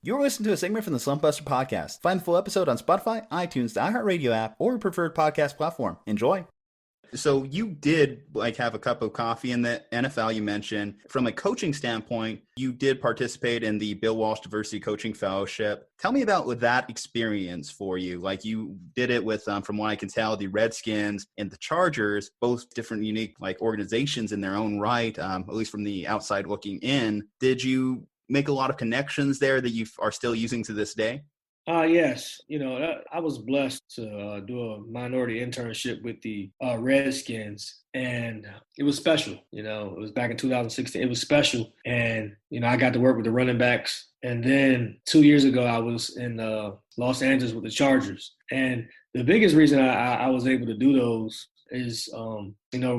You're listening to a segment from the Slumpbuster Podcast. Find the full episode on Spotify, iTunes, the iHeartRadio app, or your preferred podcast platform. Enjoy. So you did have a cup of coffee in the NFL, you mentioned. From a coaching standpoint, you did participate in the Bill Walsh Diversity Coaching Fellowship. Tell me about that experience for you. You did it with, from what I can tell, the Redskins and the Chargers, both different unique organizations in their own right, at least from the outside looking in. Did you make a lot of connections there that you are still using to this day? Yes. I was blessed to do a minority internship with the Redskins, and it was special. It was back in 2016. It was special. And, I got to work with the running backs. And then 2 years ago, I was in Los Angeles with the Chargers. And the biggest reason I was able to do those is,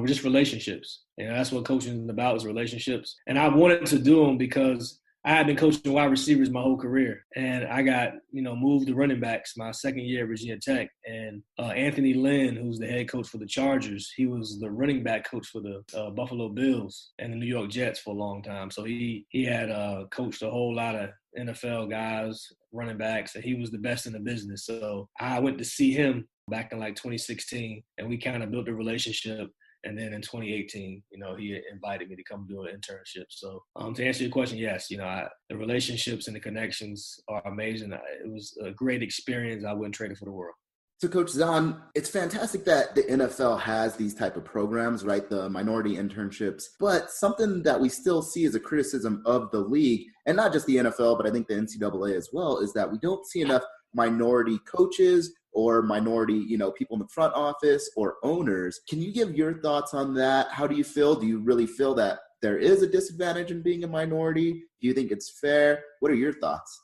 just relationships. And that's what coaching is about, is relationships. And I wanted to do them because I had been coaching wide receivers my whole career, and I got, moved to running backs my second year at Virginia Tech. And Anthony Lynn, who's the head coach for the Chargers, he was the running back coach for the Buffalo Bills and the New York Jets for a long time. So he had coached a whole lot of NFL guys, running backs, and he was the best in the business. So I went to see him back in 2016, and we kind of built a relationship. And then in 2018, he invited me to come do an internship. So to answer your question, yes, the relationships and the connections are amazing. It was a great experience. I wouldn't trade it for the world. So Coach Zohn, it's fantastic that the NFL has these type of programs, right? The minority internships, but something that we still see as a criticism of the league, and not just the NFL, but I think the NCAA as well, is that we don't see enough minority coaches or minority, people in the front office or owners. Can you give your thoughts on that? How do you feel? Do you really feel that there is a disadvantage in being a minority? Do you think it's fair? What are your thoughts?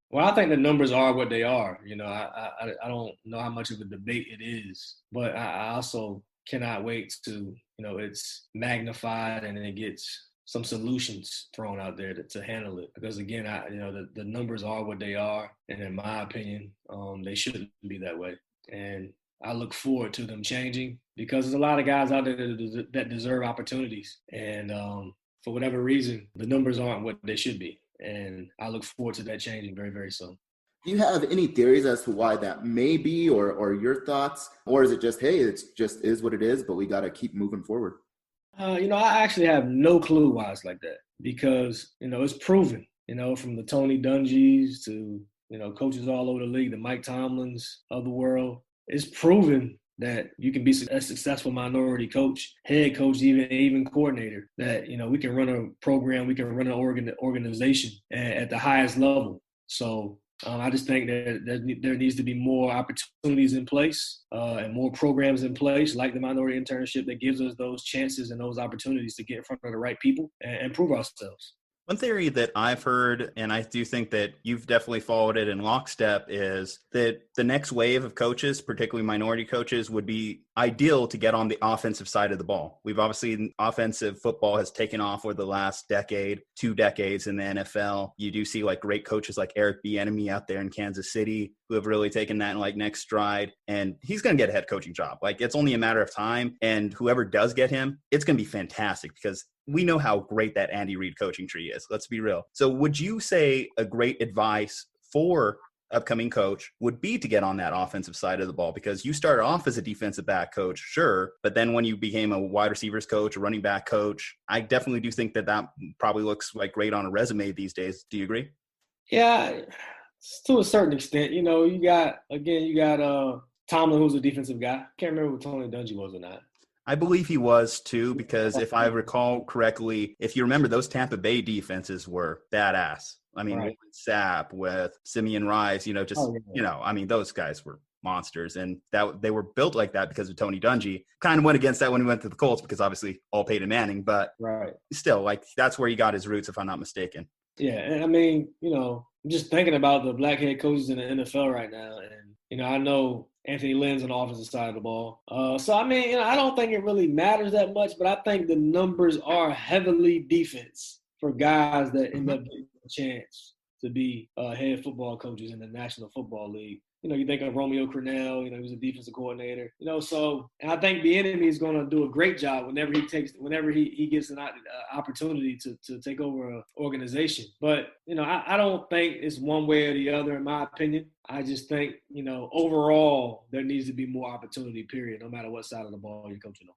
Well, I think the numbers are what they are. I don't know how much of a debate it is, but I also cannot wait to, it's magnified and it gets some solutions thrown out there to handle it. Because again, the numbers are what they are. And in my opinion, they shouldn't be that way. And I look forward to them changing, because there's a lot of guys out there that deserve opportunities. And for whatever reason, the numbers aren't what they should be. And I look forward to that changing very, very soon. Do you have any theories as to why that may be, or your thoughts? Or is it just, hey, it's just is what it is, but we got to keep moving forward? I actually have no clue why it's like that, because, it's proven, from the Tony Dungys to, coaches all over the league, the Mike Tomlins of the world. It's proven that you can be a successful minority coach, head coach, even coordinator, that, we can run a program, we can run an organization at the highest level. So I just think that there needs to be more opportunities in place and more programs in place, like the minority internship, that gives us those chances and those opportunities to get in front of the right people and prove ourselves. One theory that I've heard, and I do think that you've definitely followed it in lockstep, is that the next wave of coaches, particularly minority coaches, would be ideal to get on the offensive side of the ball. We've obviously, offensive football has taken off over the last decade, 2 decades in the NFL. You do see great coaches like Eric Bieniemy out there in Kansas City who have really taken that next stride, and he's going to get a head coaching job. It's only a matter of time, and whoever does get him, it's going to be fantastic, because we know how great that Andy Reid coaching tree is. Let's be real. So would you say a great advice for upcoming coach would be to get on that offensive side of the ball? Because you started off as a defensive back coach, sure, but then when you became a wide receivers coach, a running back coach, I definitely do think that probably looks great on a resume these days. Do you agree? Yeah, to a certain extent. You got Tomlin, who's a defensive guy. I can't remember what Tony Dungy was or not. I believe he was too, because if I recall correctly, if you remember, those Tampa Bay defenses were badass. I mean, right. Sapp with Simeon Rice, those guys were monsters, and that they were built like that because of Tony Dungy. Kind of went against that when he went to the Colts, because obviously all Peyton Manning, but right. Still, that's where he got his roots, if I'm not mistaken. Yeah, and I mean, I'm just thinking about the black head coaches in the NFL right now, and I know Anthony Lynn's on the offensive side of the ball. So, I mean, I don't think it really matters that much, but I think the numbers are heavily defense for guys that end up getting a chance to be head football coaches in the National Football League. You think of Romeo Crennel, he was a defensive coordinator, so and I think Bieniemy is going to do a great job whenever he gets an opportunity to take over an organization. But, I don't think it's one way or the other, in my opinion. I just think, overall, there needs to be more opportunity, period, no matter what side of the ball you're coaching on.